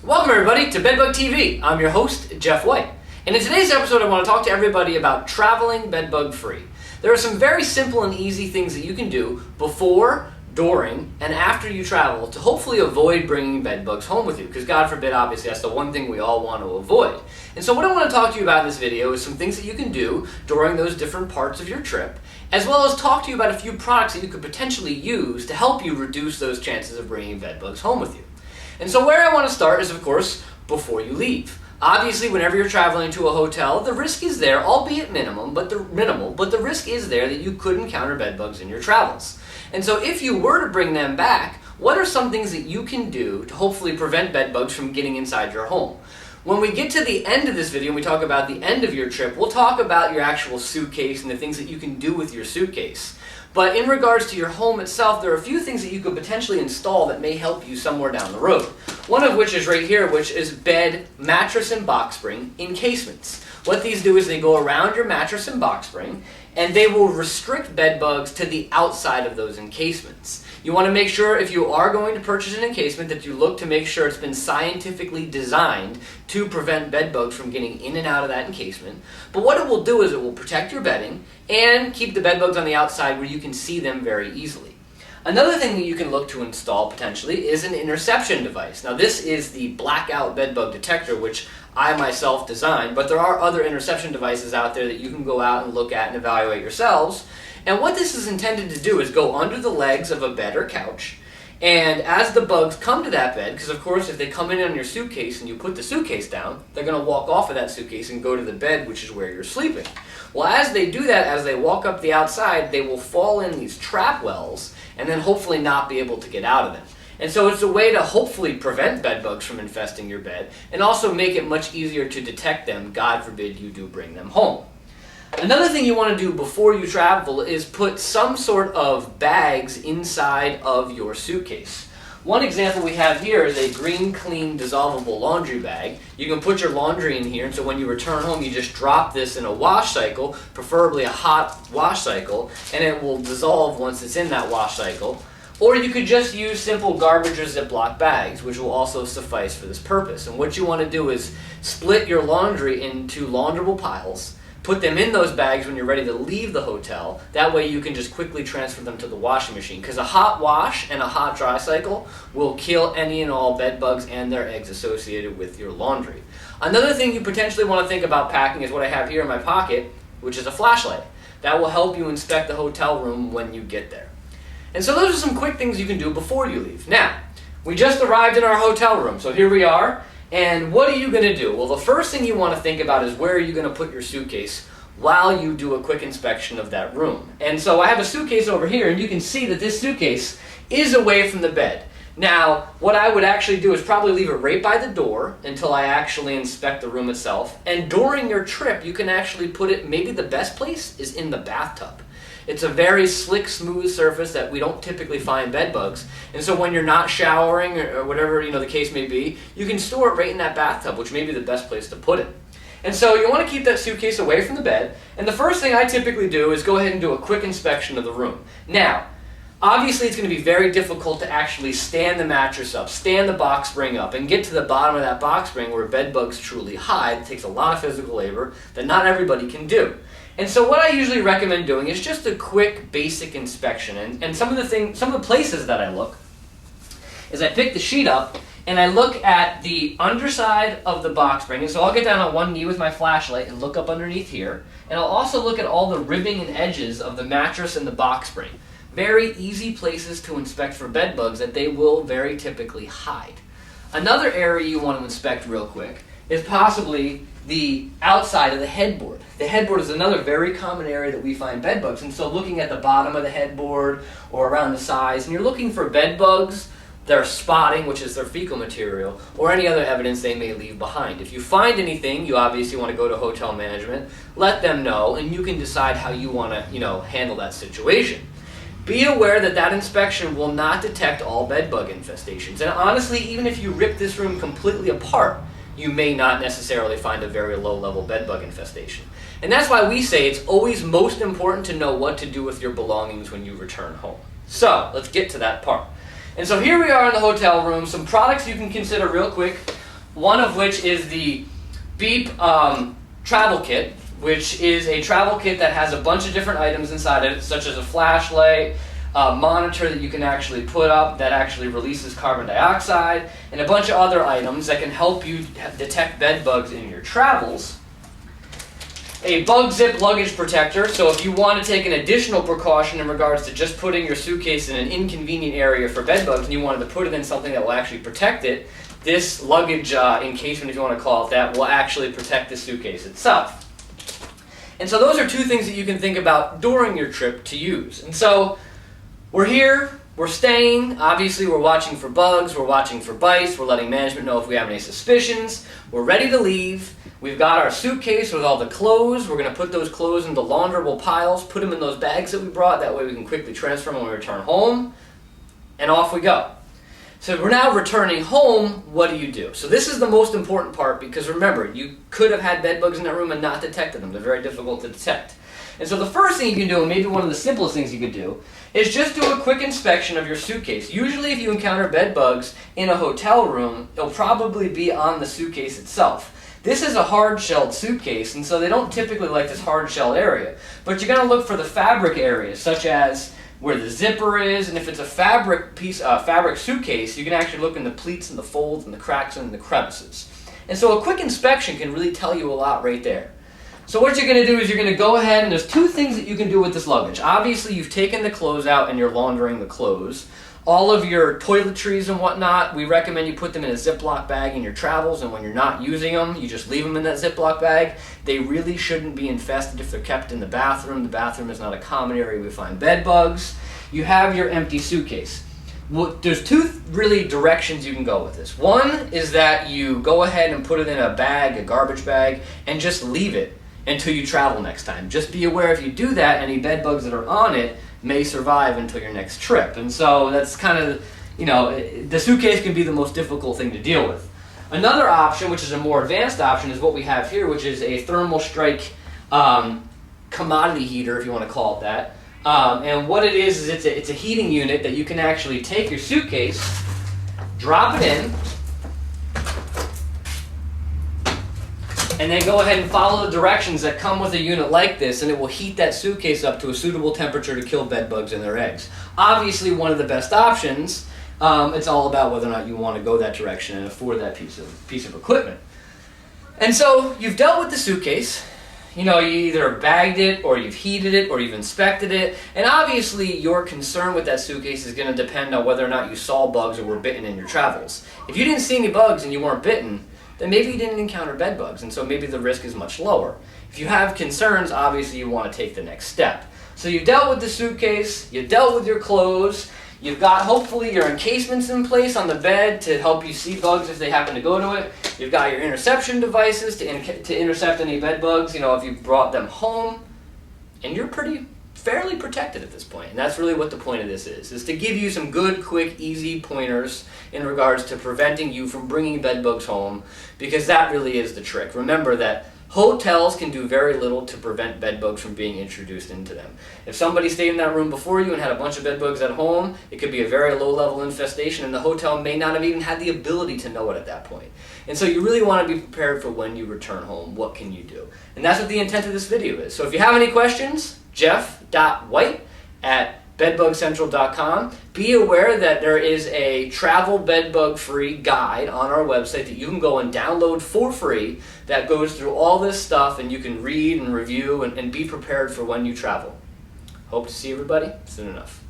Welcome everybody to Bedbug TV. I'm your host, Jeff White. And in today's episode, I want to talk to everybody about traveling bedbug free. There are some very simple and easy things that you can do before, during, and after you travel to hopefully avoid bringing bedbugs home with you. Because God forbid, obviously, that's the one thing we all want to avoid. And so what I want to talk to you about in this video is some things that you can do during those different parts of your trip, as well as talk to you about a few products that you could potentially use to help you reduce those chances of bringing bedbugs home with you. And so where I want to start is, of course, before you leave. Obviously, whenever you're traveling to a hotel, the risk is there, albeit minimal, but the risk is there that you could encounter bedbugs in your travels. And so if you were to bring them back, what are some things that you can do to hopefully prevent bedbugs from getting inside your home? When we get to the end of this video and we talk about the end of your trip, we'll talk about your actual suitcase and the things that you can do with your suitcase. But in regards to your home itself, there are a few things that you could potentially install that may help you somewhere down the road. One of which is right here, which is bed, mattress, and box spring encasements. What these do is they go around your mattress and box spring, and they will restrict bed bugs to the outside of those encasements. You want to make sure, if you are going to purchase an encasement, that you look to make sure it's been scientifically designed to prevent bed bugs from getting in and out of that encasement. But what it will do is it will protect your bedding and keep the bed bugs on the outside where you can see them very easily. Another thing that you can look to install potentially is an interception device. Now this is the blackout bedbug detector, which I myself designed, but there are other interception devices out there that you can go out and look at and evaluate yourselves. And what this is intended to do is go under the legs of a bed or couch, and as the bugs come to that bed, because of course if they come in on your suitcase and you put the suitcase down, they're going to walk off of that suitcase and go to the bed, which is where you're sleeping. Well, as they do that, as they walk up the outside, they will fall in these trap wells and then hopefully not be able to get out of them. And so it's a way to hopefully prevent bed bugs from infesting your bed and also make it much easier to detect them, God forbid you do bring them home. Another thing you want to do before you travel is put some sort of bags inside of your suitcase. One example we have here is a green clean dissolvable laundry bag. You can put your laundry in here, and so when you return home you just drop this in a wash cycle, preferably a hot wash cycle, and it will dissolve once it's in that wash cycle. Or you could just use simple garbage or Ziploc bags, which will also suffice for this purpose. And what you want to do is split your laundry into launderable piles, put them in those bags when you're ready to leave the hotel. That way you can just quickly transfer them to the washing machine, because a hot wash and a hot dry cycle will kill any and all bed bugs and their eggs associated with your laundry. Another thing you potentially want to think about packing is what I have here in my pocket, which is a flashlight. That will help you inspect the hotel room when you get there. And so those are some quick things you can do before you leave. Now, we just arrived in our hotel room, so here we are. And what are you going to do? Well, the first thing you want to think about is where are you going to put your suitcase while you do a quick inspection of that room. And so I have a suitcase over here, and you can see that this suitcase is away from the bed. Now, what I would actually do is probably leave it right by the door until I actually inspect the room itself. And during your trip, you can actually put it, maybe the best place is in the bathtub. It's a very slick, smooth surface that we don't typically find bed bugs. And so when you're not showering or whatever the case may be, you can store it right in that bathtub, which may be the best place to put it. And so you want to keep that suitcase away from the bed. And the first thing I typically do is go ahead and do a quick inspection of the room. Now, obviously it's going to be very difficult to actually stand the mattress up, stand the box spring up, and get to the bottom of that box spring where bed bugs truly hide. It takes a lot of physical labor that not everybody can do. And so what I usually recommend doing is just a quick basic inspection. And some of the places that I look is I pick the sheet up and I look at the underside of the box spring. And so I'll get down on one knee with my flashlight and look up underneath here. And I'll also look at all the ribbing and edges of the mattress and the box spring. Very easy places to inspect for bed bugs that they will very typically hide. Another area you want to inspect real quick is possibly the outside of the headboard. The headboard is another very common area that we find bed bugs, and so looking at the bottom of the headboard or around the sides, and you're looking for bed bugs, their spotting, which is their fecal material, or any other evidence they may leave behind. If you find anything, you obviously want to go to hotel management, let them know, and you can decide how you want to, handle that situation. Be aware that that inspection will not detect all bed bug infestations, and honestly, even if you rip this room completely apart, you may not necessarily find a very low-level bedbug infestation. And that's why we say it's always most important to know what to do with your belongings when you return home. So, let's get to that part. And so here we are in the hotel room. Some products you can consider real quick One of which is the Beep travel kit, which is a travel kit that has a bunch of different items inside it, such as a flashlight, a monitor that you can actually put up that actually releases carbon dioxide, and a bunch of other items that can help you detect bed bugs in your travels. A bug zip luggage protector, so if you want to take an additional precaution in regards to just putting your suitcase in an inconvenient area for bed bugs and you wanted to put it in something that will actually protect it, this luggage encasement, if you want to call it that, will actually protect the suitcase itself. And so those are two things that you can think about during your trip to use. And so we're here, we're staying, obviously we're watching for bugs, we're watching for bites, we're letting management know if we have any suspicions, we're ready to leave. We've got our suitcase with all the clothes. We're going to put those clothes into launderable piles, put them in those bags that we brought. That way we can quickly transfer them when we return home. And off we go. So we're now returning home. What do? So this is the most important part because remember, you could have had bed bugs in that room and not detected them. They're very difficult to detect. And so the first thing you can do, and maybe one of the simplest things you could do, is just do a quick inspection of your suitcase. Usually if you encounter bed bugs in a hotel room, it'll probably be on the suitcase itself. This is a hard-shelled suitcase, and so they don't typically like this hard-shelled area. But you're going to look for the fabric areas, such as where the zipper is, and if it's a fabric suitcase, you can actually look in the pleats and the folds and the cracks and the crevices. And so a quick inspection can really tell you a lot right there. So what you're going to do is you're going to go ahead, and there's two things that you can do with this luggage. Obviously, you've taken the clothes out and you're laundering the clothes. All of your toiletries and whatnot, we recommend you put them in a Ziploc bag in your travels, and when you're not using them, you just leave them in that Ziploc bag. They really shouldn't be infested if they're kept in the bathroom. The bathroom is not a common area we find bed bugs. You have your empty suitcase. Well, there's two really directions you can go with this. One is that you go ahead and put it in a bag, a garbage bag, and just leave it until you travel next time. Just be aware if you do that, any bed bugs that are on it may survive until your next trip. And so that's kind of, the suitcase can be the most difficult thing to deal with. Another option, which is a more advanced option, is what we have here, which is a thermal strike commodity heater, if you want to call it that. And what it is it's a heating unit that you can actually take your suitcase, drop it in, and then go ahead and follow the directions that come with a unit like this, and it will heat that suitcase up to a suitable temperature to kill bed bugs and their eggs. Obviously, one of the best options. It's all about whether or not you want to go that direction and afford that piece of equipment. And so you've dealt with the suitcase. You either bagged it, or you've heated it, or you've inspected it. And obviously, your concern with that suitcase is going to depend on whether or not you saw bugs or were bitten in your travels. If you didn't see any bugs and you weren't bitten, then maybe you didn't encounter bed bugs, and so maybe the risk is much lower. If you have concerns, obviously you want to take the next step. So you've dealt with the suitcase, you've dealt with your clothes, you've got hopefully your encasements in place on the bed to help you see bugs if they happen to go to it. You've got your interception devices to intercept any bed bugs, if you've brought them home, and you're fairly protected at this point. And that's really what the point of this is to give you some good, quick, easy pointers in regards to preventing you from bringing bed bugs home, because that really is the trick. Remember that hotels can do very little to prevent bed bugs from being introduced into them. If somebody stayed in that room before you and had a bunch of bed bugs at home, it could be a very low-level infestation, and the hotel may not have even had the ability to know it at that point. And so you really want to be prepared for when you return home. What can you do? And that's what the intent of this video is. So if you have any questions, jeff.white@bedbugcentral.com. Be aware that there is a travel bedbug-free guide on our website that you can go and download for free that goes through all this stuff, and you can read and review and be prepared for when you travel. Hope to see everybody soon enough.